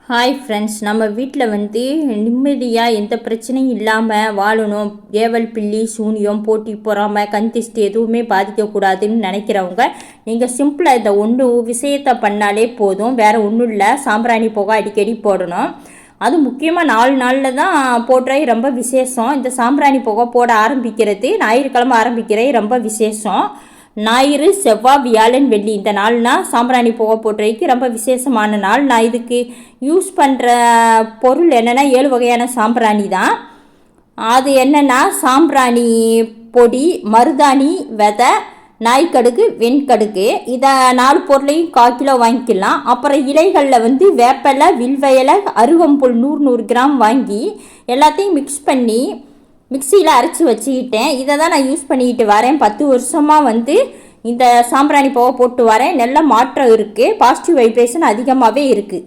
Hi friends, நம்ம வீட்டில் நிம்மதியாக எந்த பிரச்சனையும் இல்லாமல் வாழணும். ஏவல் பில்லி சூனியம் போட்டி பொறாமல் கந்திஷ்டி எதுவுமே பாதிக்கக்கூடாதுன்னு நினைக்கிறவங்க நீங்கள் சிம்பிளாக இந்த ஒன்று விஷயத்தை பண்ணாலே போதும். வேறு ஒன்றும் இல்லை, சாம்பிராணி புகை அடிக்கடி போடணும். அது முக்கியமாக 4 நாளில் தான் போடுறது ரொம்ப விசேஷம். இந்த சாம்பிராணி புகை போட ஆரம்பிக்கிறது ஞாயிற்றுக்கிழமை ஆரம்பிக்கிறது ரொம்ப விசேஷம். ஞாயிறு, செவ்வாய், வியாழன், வெள்ளி இந்த நாள்னா சாம்பிராணி புகை போடுறதுக்கு ரொம்ப விசேஷமான நாள். நான் இதுக்கு யூஸ் பண்ணுற பொருள் என்னென்னா 7 வகையான சாம்பிராணி தான். அது என்னென்னா சாம்பிராணி பொடி, மருதாணி விதை, நாய்க்கடுகு, வெண்கடுகு, இதை 4 பொருளையும் 1/4 கிலோ வாங்கிக்கலாம். அப்புறம் இலைகளில் வேப்பலை, வில்வயலை, அருகம்புல் 100 கிராம் வாங்கி எல்லாத்தையும் மிக்ஸ் பண்ணி மிக்சியில் அரைச்சி வச்சுக்கிட்டேன். இதை தான் நான் யூஸ் பண்ணிக்கிட்டு வரேன். 10 வருஷமாக இந்த சாம்பிராணி புகை போட்டு வரேன். நல்ல மாற்றம் இருக்குது. பாசிட்டிவ் வைப்ரேஷன் அதிகமாகவே இருக்குது.